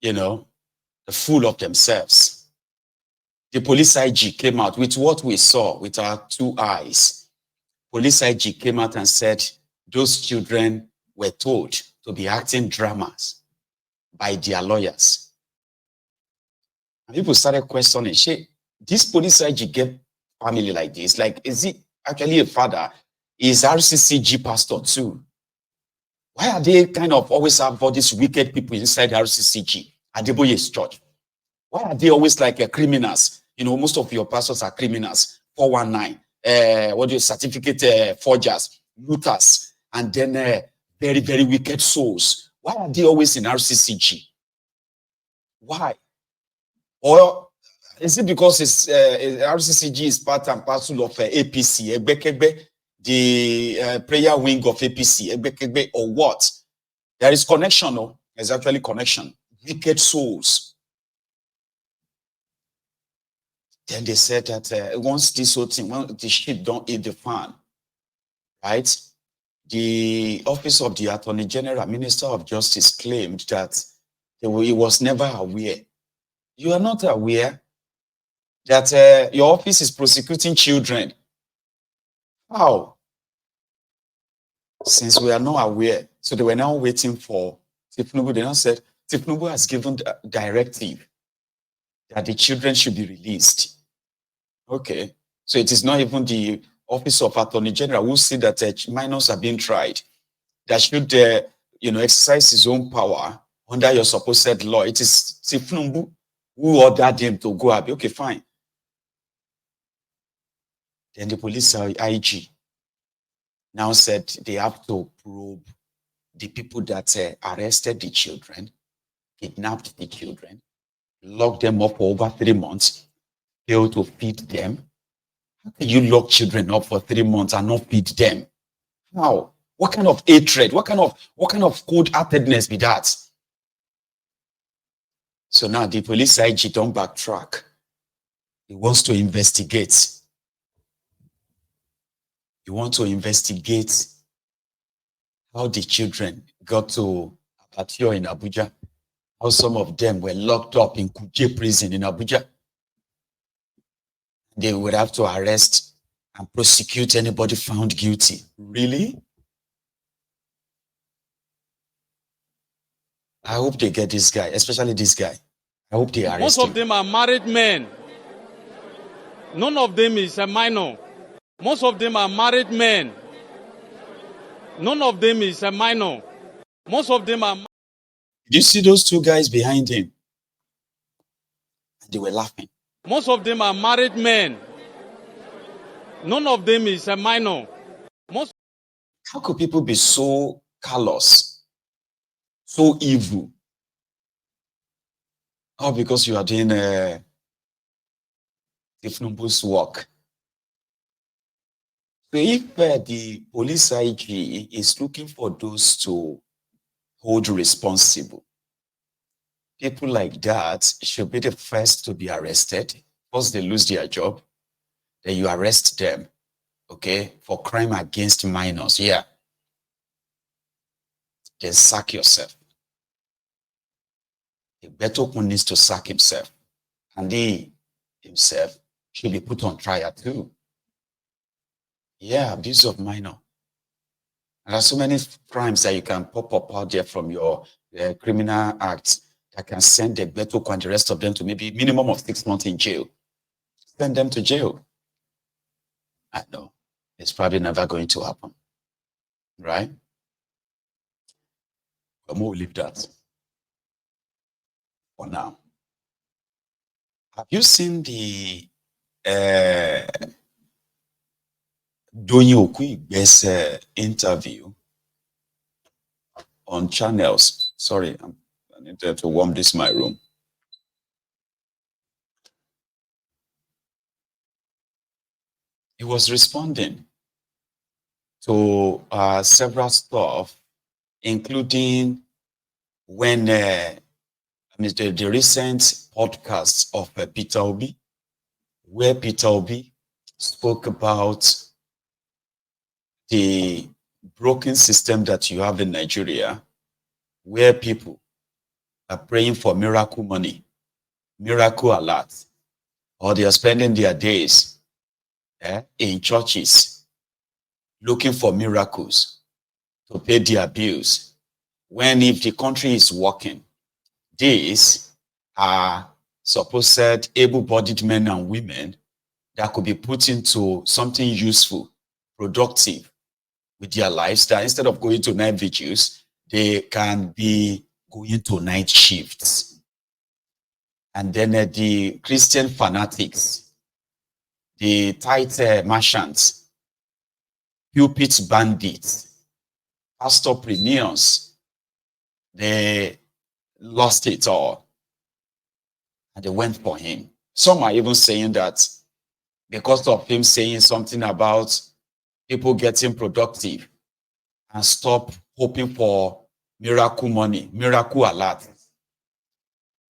full of themselves. The police IG came out with what we saw with our 2 eyes. Police IG came out and said those children were told to be acting dramas by their lawyers. And people started questioning, this police IG get family like this? Like, is it actually a father? Is RCCG pastor too? Why are they kind of always have all these wicked people inside RCCG, Adeboye's church? Why are they always like criminals? Most of your pastors are criminals, 419, certificate forgers, looters, and then very, very wicked souls. Why are they always in RCCG? Why? Or is it because RCCG is part and parcel of APC, the prayer wing of APC, or what? There is connection, no? There's actually connection. Wicked souls. Then they said that once this whole thing, when the shit don't hit the fan, right? The Office of the Attorney General, Minister of Justice, claimed that he was never aware. You are not aware that your office is prosecuting children. How? Since we are not aware, so they were now waiting for Tinubu. They now said Tinubu has given the directive that the children should be released. Okay, so it is not even the Office of Attorney General who see that minors are being tried, that should exercise his own power under your supposed law. It is Tinubu who ordered him to go up. Okay, fine. Then the police IG now said they have to probe the people that arrested the children, kidnapped the children, locked them up for over 3 months, failed to feed them. How can you lock children up for 3 months and not feed them? How? What kind of hatred? What kind of cold-heartedness be that? So now the police IG don't backtrack. He wants to investigate. You want to investigate how the children got to Abattoir in Abuja, how some of them were locked up in Kuje prison in Abuja. They would have to arrest and prosecute anybody found guilty. Really? I hope they get this guy, especially this guy. I hope they arrest Most of them are married men. None of them is a minor. Most of them are married men. None of them is a minor. Most of them are... Did you see those 2 guys behind him? They were laughing. Most of them are married men. None of them is a minor. How could people be so callous, so evil? All because you are doing Tinubu's work. So if the police IG is looking for those to hold responsible, people like that should be the first to be arrested. First they lose their job, then you arrest them, okay, for crime against minors. Yeah. Then sack yourself. The Betokun needs to sack himself. And he himself should be put on trial too. Yeah, abuse of minor. There are so many crimes that you can pop up out there from your criminal acts that can send the Betokun and the rest of them to maybe minimum of 6 months in jail. Send them to jail. I know. It's probably never going to happen. Right? But we'll leave that for now. Have you seen the Doyin Okuigbe's interview on channels? Sorry, I need to warm this my room. He was responding to several stuff, including when the recent podcast of Peter Obi, where Peter Obi spoke about the broken system that you have in Nigeria, where people are praying for miracle money, miracle alert, or they are spending their days in churches looking for miracles to pay their bills. When if the country is working, these are supposed able-bodied men and women that could be put into something useful, productive with their lives, that instead of going to night vigils, they can be going to night shifts. And then the Christian fanatics, the tithe merchants, pulpit bandits, pastorpreneurs, they lost it all. And they went for him. Some are even saying that because of him saying something about people getting productive and stop hoping for miracle money, miracle alert,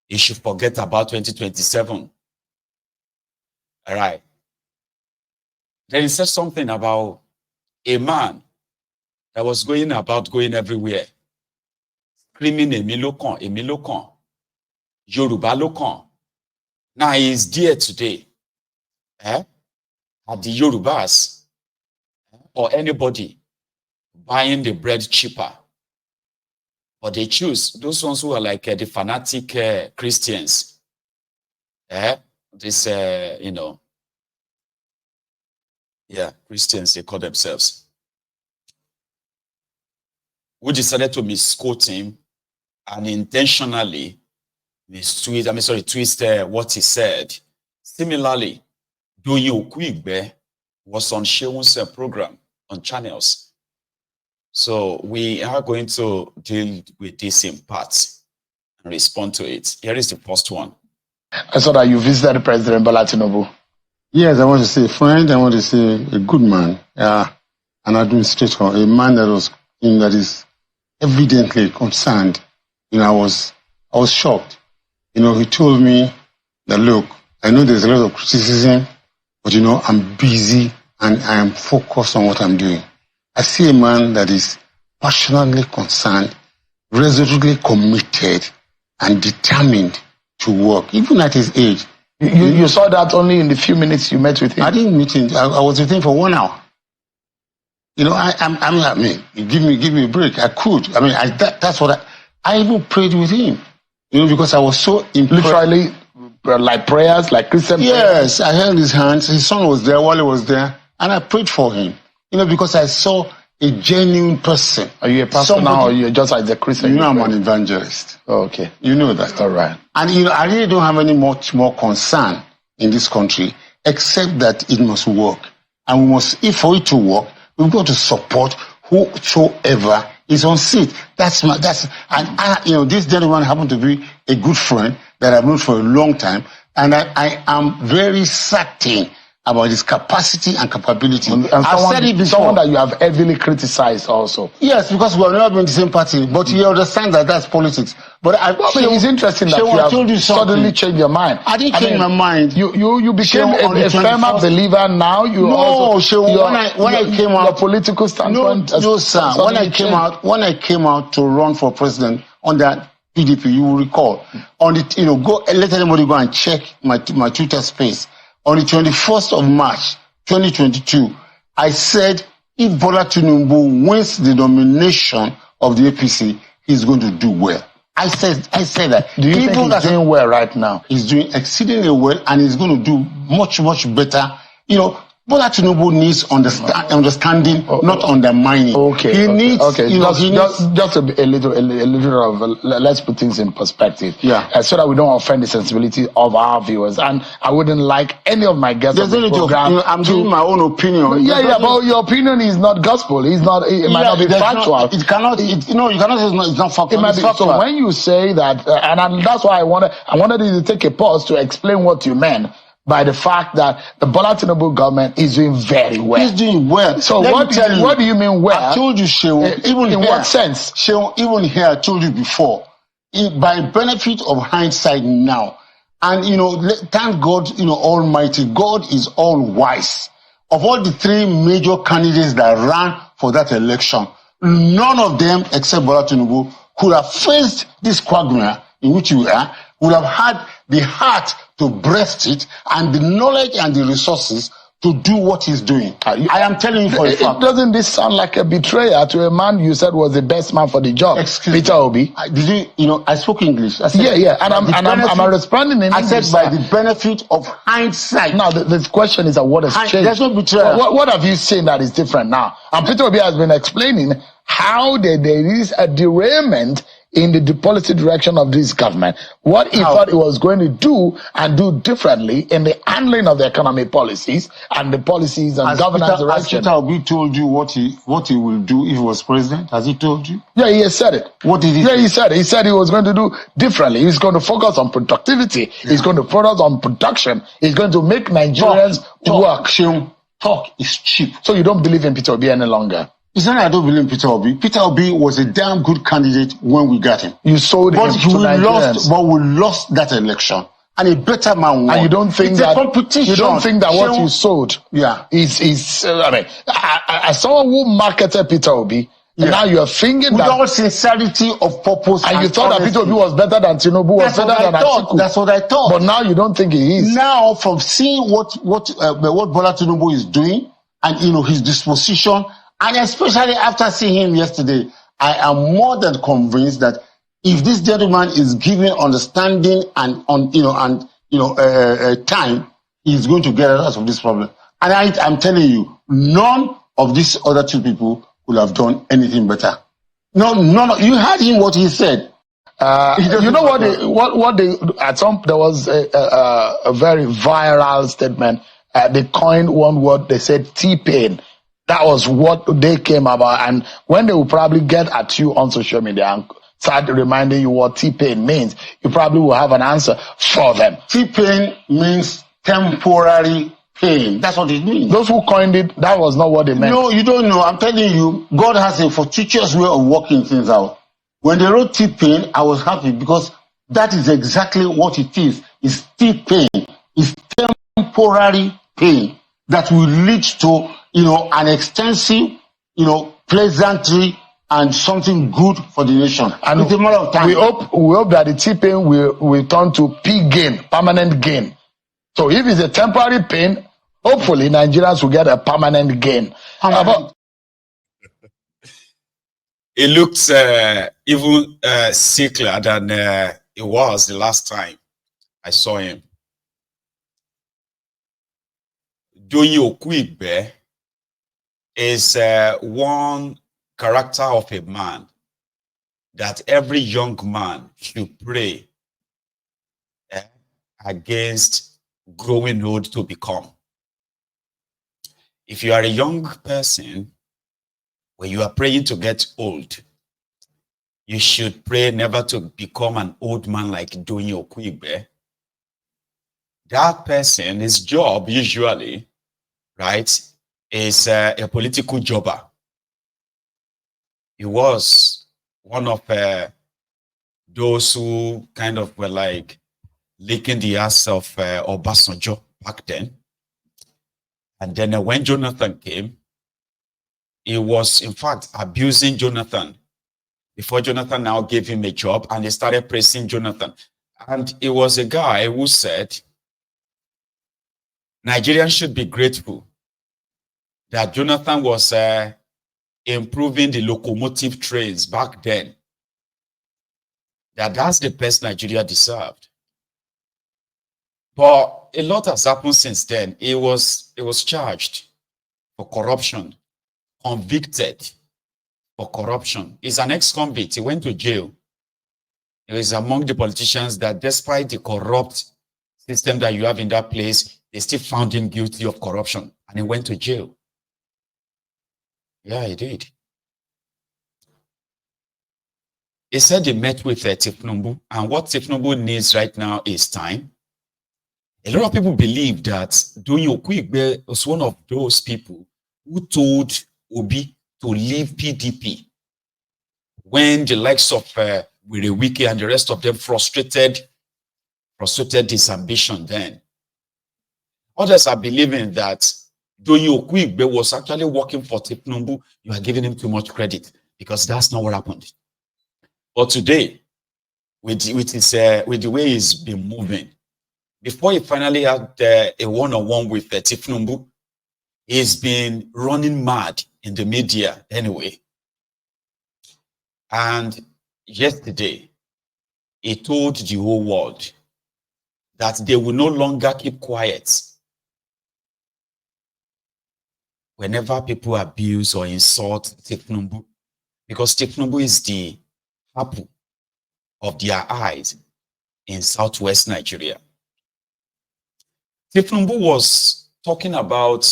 you should forget about 2027. All right. Then he said something about a man that was going everywhere, screaming, Èmi ló kàn, Yorùbá ló kàn. Now he is there today. Are the Yorubas or anybody buying the bread cheaper? But they choose those ones who are like the fanatic Christians. Christians, they call themselves, who decided to misquote him and intentionally twist what he said. Similarly, Doyin Okuigbe was on Seun's program on channels. So we are going to deal with this in parts and respond to it. Here is the first one. I saw that you visited President Bola Tinubu. Yes, I want to say a friend. I want to say a good man, an administrator, a man that is evidently concerned. I was shocked. He told me that, look, I know there's a lot of criticism, but I'm busy and I am focused on what I'm doing. I see a man that is passionately concerned, resolutely committed, and determined to work, even at his age. You saw that only in the few minutes you met with him? I didn't meet him. I was with him for 1 hour. Give me a break. I could. That's what I even prayed with him. Because I was so impressed. Literally, like prayers, like Christian prayers? Yes, I held his hands. His son was there while he was there, and I prayed for him. Because I saw a genuine person. Are you a pastor now, or you're just like the Christian? I'm an evangelist. Oh, okay. You know that. All right. And I really don't have any much more concern in this country, except that it must work. And we must, for it to work, we've got to support whosoever is on seat. This gentleman happened to be a good friend that I've known for a long time, and I am very certain about his capacity and capability. And I've said it before. Someone that you have heavily criticized also. Yes, because we have never been in the same party, but you understand that that's politics. But it's interesting that you have suddenly changed your mind. I didn't change my mind. You became a firmer believer now. When I came out, your political standpoint. No, sir. When I came out to run for president under PDP, you will recall, let anybody go and check my Twitter space. On the 21st of March, 2022, I said if Bola Tinubu wins the nomination of the APC, he's going to do well. I said that. Do you think he's doing well right now? He's doing exceedingly well, and he's going to do much, much better. Bola Tinubu needs understanding, not undermining. Okay. He needs. Just a little of. Let's put things in perspective. Yeah. So that we don't offend the sensibility of our viewers, and I wouldn't like any of my guests on the program. I'm giving my own opinion. But your opinion is not gospel. It might not be factual. It cannot. You cannot say it's not factual. It might be factual. So when you say that, and that's why I wanted you to take a pause to explain what you meant by the fact that the Bola Tinubu government is doing very well. He's doing well. So what do you mean well? I told you, Shehu. What sense? Shehu, even here, I told you before. By benefit of hindsight now, and thank God, Almighty, God is all wise. Of all the three major candidates that ran for that election, none of them, except Bola Tinubu, could have faced this quagmire, in which you are, will have had the heart to breast it and the knowledge and the resources to do what he's doing. I am telling you for a fact. Doesn't this sound like a betrayal to a man you said was the best man for the job? Excuse Peter me. Obi. Did you, I spoke English. I said, and I'm responding in English. I said by the benefit of hindsight. Now, the question is what has changed? There's no betrayal. What have you seen that is different now? And Peter Obi has been explaining how there is a derailment in the policy direction of this government. What he thought he was going to do and do differently in the handling of the economic policies and the policies and governance direction. Has Peter Obi told you what he will do if he was president? Has he told you? Yeah, he has said it. What did he say? He said he was going to do differently. He's going to focus on productivity. Yeah. He's going to focus on production. He's going to make Nigerians work. Talk is cheap. So you don't believe in Peter Obi any longer? It's not that I don't believe in Peter Obi. Peter Obi was a damn good candidate when we got him. You sold him to Nigerians. But we lost that election. And a better man won. And you don't think it's that a competition. You don't think that what you sold is I mean, as someone who marketed Peter Obi, and now you are thinking with that all sincerity of purpose, and you thought that Peter Obi was better than Tinubu, was better than Atiku. That's what I thought. But now you don't think he is. Now, from seeing what Bola Tinubu is doing, and his disposition, and especially after seeing him yesterday, I am more than convinced that if this gentleman is given understanding and time, he's going to get out of this problem. And I'm telling you, none of these other two people would have done anything better. No. You heard him what he said. You know what they at some there was a very viral statement. They coined one word. They said T-pain. That was what they came about. And when they will probably get at you on social media and start reminding you what T-pain means, you probably will have an answer for them. T-pain means temporary pain. That's what it means. Those who coined it, that was not what they meant. No, you don't know. I'm telling you, God has a fortuitous way of working things out. When they wrote T-pain, I was happy because that is exactly what it is. It's T-pain. It's temporary pain that will lead to an extensive, pleasantry and something good for the nation. And it's a matter of time. We hope that the T-pain will turn to P-gain, permanent gain. So if it's a temporary pain, hopefully Nigerians will get a permanent gain. It looks even sickler than it was the last time I saw him. Doyin Okuigbe is one character of a man that every young man should pray against growing old to become. If you are a young person, when you are praying to get old, you should pray never to become an old man like Doyin Okuigbe. That person, his job usually, right, is a political jobber. He was one of those who kind of were like licking the ass of Obasanjo back then. And then when Jonathan came, he was in fact abusing Jonathan before Jonathan now gave him a job, and he started praising Jonathan. And it was a guy who said Nigerians should be grateful that Jonathan was improving the locomotive trains back then. That's the best Nigeria deserved. But a lot has happened since then. It was charged for corruption, convicted for corruption. He's an ex-convict. He went to jail. He is among the politicians that, despite the corrupt system that you have in that place, they still found him guilty of corruption, and he went to jail. Yeah, he did. He said he met with Tinubu, and what Tinubu needs right now is time. A lot of people believe that Doyin Okuigbe was one of those people who told Obi to leave PDP when the likes of Wirewike and the rest of them frustrated his ambition then. Others are believing that Doyin Okuigbe was actually working for Tinubu. You are giving him too much credit, because that's not what happened. But today, with the way he's been moving. Before he finally had a one-on-one with Tinubu, he's been running mad in the media anyway. And yesterday, he told the whole world that they will no longer keep quiet whenever people abuse or insult Tinubu, because Tinubu is the apple of their eyes in southwest Nigeria. Tinubu was talking about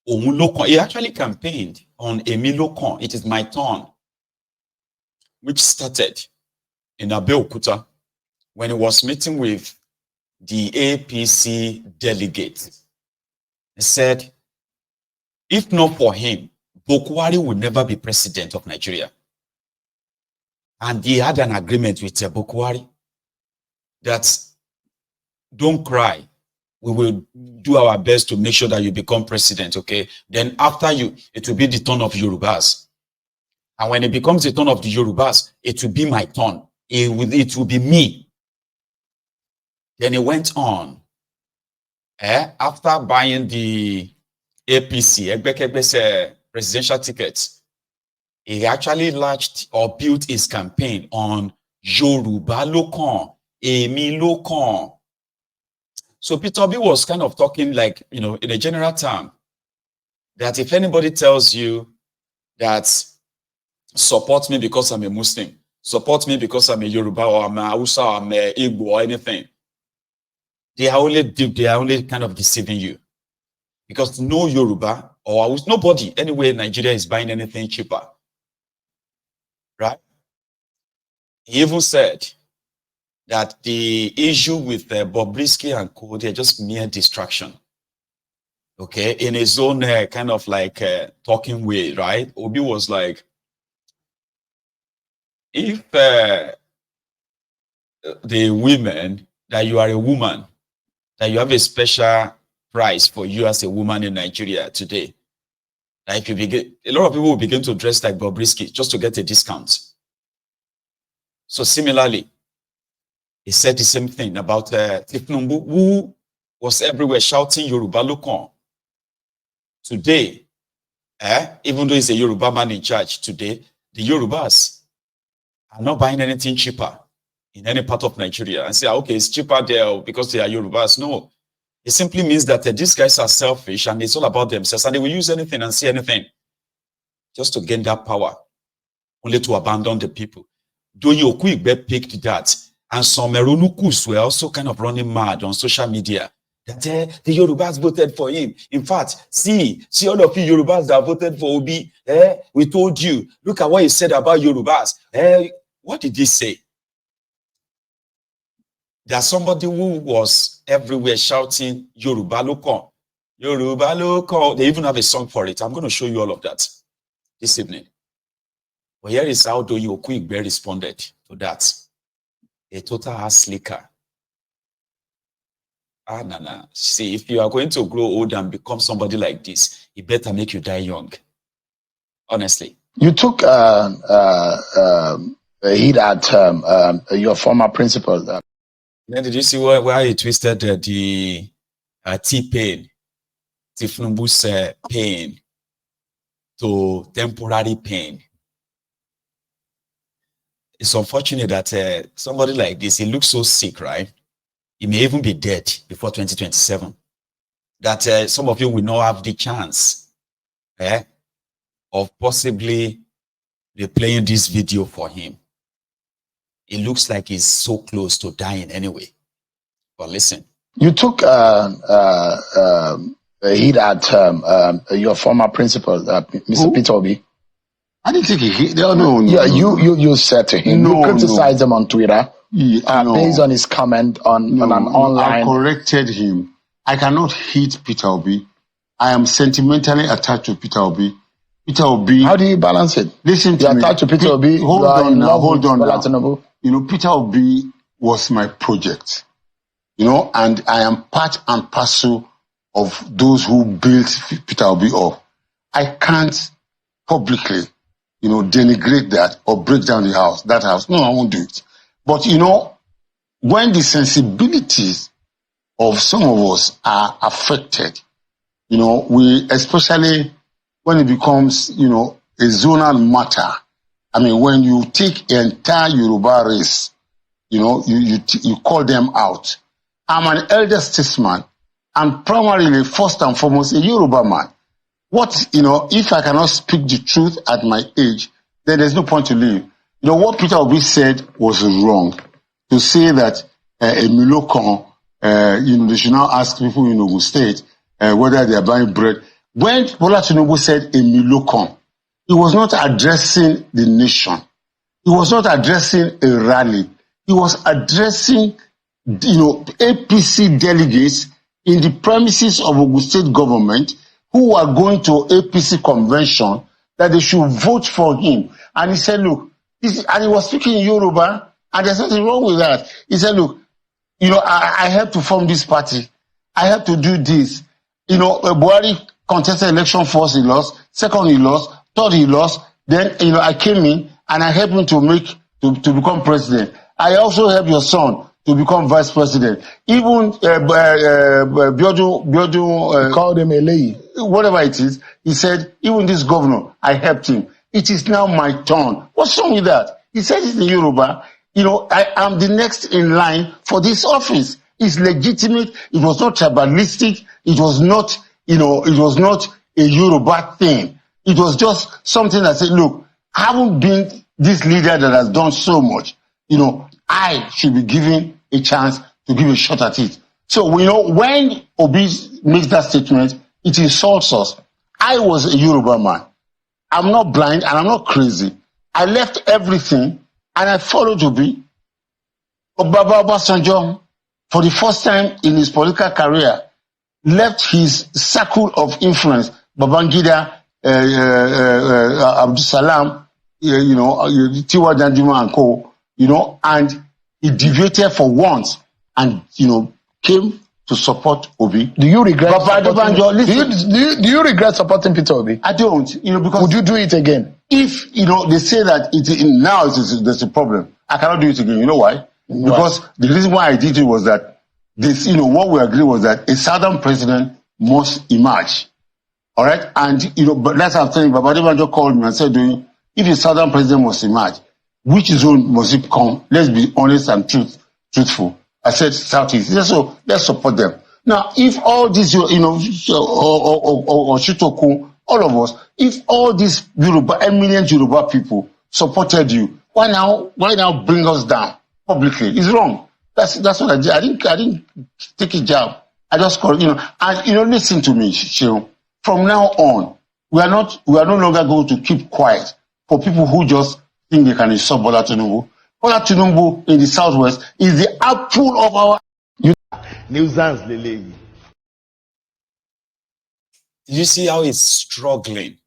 Omulokon. He actually campaigned on Emilokon, it is my turn, which started in Abeokuta when he was meeting with the APC delegate. He said, if not for him, Bokwari would never be president of Nigeria. And he had an agreement with Bokwari that don't cry. We will do our best to make sure that you become president, okay? Then after you, it will be the turn of Yorubas. And when it becomes the turn of the Yorubas, it will be my turn. It will be me. Then he went on. After buying the APC, presidential tickets, he actually launched or built his campaign on Yoruba Lokon, Emi Lokon. So Peter Obi was kind of talking like, in a general term, that if anybody tells you that support me because I'm a Muslim, support me because I'm a Yoruba or I'm a Hausa or I'm a Igbo or anything, they are only kind of deceiving you. Because no Yoruba or nobody anywhere in Nigeria is buying anything cheaper. Right? He even said that the issue with Bobrisky and co, they're just mere distraction. Okay, in his own kind of like talking way, right? Obi was like, if the women, that you are a woman, that you have a special price for you as a woman in Nigeria today, like a lot of people will begin to dress like Bobrisky just to get a discount. So similarly, he said the same thing about Tinubu, who was everywhere shouting Yoruba Lokon. Today, even though he's a Yoruba man in charge today, the Yorubas are not buying anything cheaper in any part of Nigeria and say, okay, it's cheaper there because they are Yorubas. No, it simply means that these guys are selfish and it's all about themselves and they will use anything and say anything just to gain that power, only to abandon the people. Doyin Okuigbe picked that, and some Meronukus were also kind of running mad on social media that the Yorubas voted for him. In fact, see all of you Yorubas that voted for Obi, we told you, look at what he said about Yorubas. What did he say? There's somebody who was everywhere shouting Yoruba Lokon, Yoruba Lokon. They even have a song for it. I'm going to show you all of that this evening. But here is how Doyin Okuigbe responded to that. A total ass slicker. Nah. See, if you are going to grow old and become somebody like this, it better make you die young. Honestly. You took heat at your former principal. Then did you see where he twisted the T-pain, Tinubu's pain to temporary pain? It's unfortunate that somebody like this, he looks so sick, right? He may even be dead before 2027. That some of you will not have the chance of possibly replaying this video for him. It looks like he's so close to dying anyway. But listen. You took heat at your former principal, Mr. Peter Obi. I didn't think he. No. Yeah, you said to him. You criticized him on Twitter based on his comment on an online. I corrected him. I cannot hate Peter Obi. I am sentimentally attached to Peter Obi. Peter Obi. How do you balance it? Listen to You're me. attached to Peter Obi. Hold on now. Tinubu. Peter Obi was my project. And I am part and parcel of those who built Peter Obi up. I can't publicly, denigrate that or break down that house. No, I won't do it. But, you know, when the sensibilities of some of us are affected, you know, especially when it becomes, you know, a zonal matter. I mean, when you take the entire Yoruba race, you know, you call them out. I'm an elder statesman. I'm primarily, first and foremost, a Yoruba man. What, you know, if I cannot speak the truth at my age, then there's no point to live. You know, what Peter Obi said was wrong. To say that Emilokon, you know, they should now ask people in Ogun State whether they are buying bread. When Bola Tinubu said Emilokon, he was not addressing the nation. He was not addressing a rally. He was addressing, you know, APC delegates in the premises of Ogun State government who are going to APC convention that they should vote for him. And he said, look, and he was speaking in Yoruba, and there's nothing wrong with that. He said, look, you know, I helped to form this party. I helped to do this. You know, Buhari contested election first, he lost. Second, he lost. Third, he lost. Then, you know, I came in and I helped him to become president. I also helped your son to become vice president. Even Biodun called him a lady. Whatever it is, he said, even this governor, I helped him. It is now my turn. What's wrong with that? He said it in Yoruba. You know, I am the next in line for this office. It's legitimate. It was not tribalistic. It was not, you know, it was not a Yoruba thing. It was just something that said, look, I haven't been this leader that has done so much. You know, I should be given a chance to give a shot at it. So, you know, when Obi makes that statement, it insults us. I was a Yoruba man. I'm not blind and I'm not crazy. I left everything and I followed Obi. Baba Obasanjo, for the first time in his political career, left his circle of influence, Babangida, Abdul Salam, you know, Tiwa Danjuma and co, you know, and he deviated for once and, you know, came to support Obi. Do you regret do you regret supporting Peter Obi? I don't, you know, because would you do it again? If, you know, they say that there's a problem, I cannot do it again. You know why? Because the reason why I did it was that this, you know, what we agreed was that a southern president must emerge. All right? And, you know, but that's what I'm saying. Baba Adebanjo called me and said, if a southern president must emerge, which zone must it come? Let's be honest and truthful. I said Southeast. So let's support them. Now, if all these, you know, or Shitoku, all of us, if all these Yoruba, eminent Yoruba people supported you, why now bring us down publicly? It's wrong. That's what I did. I didn't take a jab. I just called, you know, and, you know, listen to me, Shiro. From now on, we are no longer going to keep quiet for people who just think they can insult Bola Tinubu. Bola Tinubu in the Southwest is the apple of our nuisance, Lele. You see how he's struggling?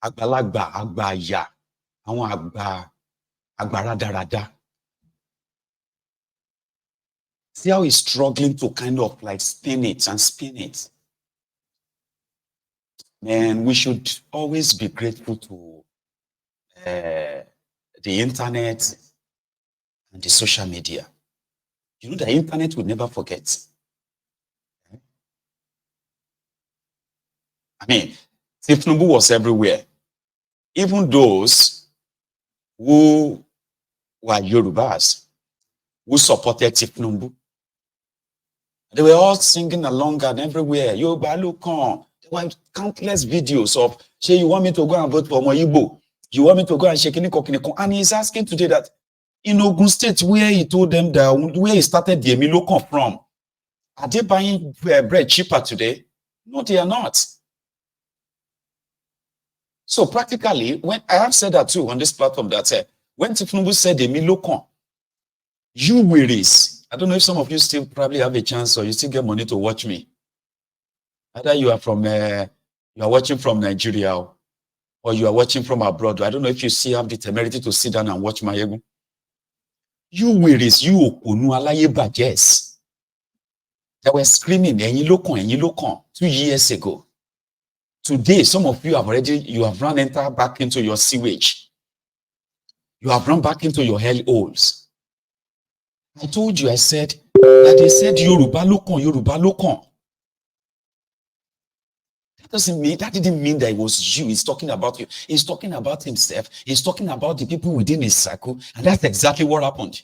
Àgbàlagbà, àgbàyà, àwọn àgbà rádaràda. See how he's struggling to kind of like spin it. Man, we should always be grateful to the internet and the social media. You know, the internet will never forget. I mean, Tinubu was everywhere. Even those who were Yorubas, who supported Tinubu, they were all singing along and everywhere. Yoruba look on. There were countless videos of, say, you want me to go and vote for Moyibo? You want me to go and shake Kokiniko? And he's asking today that in Ogun State, where he told them that where he started the Emilokon from, are they buying bread cheaper today? No, they are not. So practically, when I have said that too on this platform, that when Tinubu said Emilokon, you worries. I don't know if some of you still probably have a chance or you still get money to watch me. Either you are from, you are watching from Nigeria or you are watching from abroad. I don't know if you still have the temerity to sit down and watch my ego. You worries, you okunu alaye bajes. They were screaming, Emilokon, 2 years ago. Today, some of you have entered back into your sewage. You have run back into your hell holes. I told you, I said that they said Yoruba Lokon, Yoruba Lokon. That didn't mean that it was you. He's talking about you. He's talking about himself. He's talking about the people within his circle. And that's exactly what happened.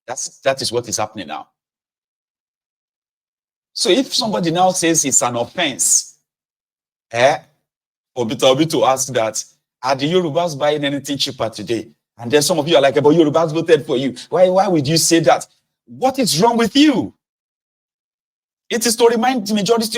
That is what is happening now. So if somebody now says it's an offense, for Peter Obi to ask that, are the Yorubas buying anything cheaper today? And then some of you are like, but Yorubas voted for you. Why would you say that? What is wrong with you? It is to remind the majority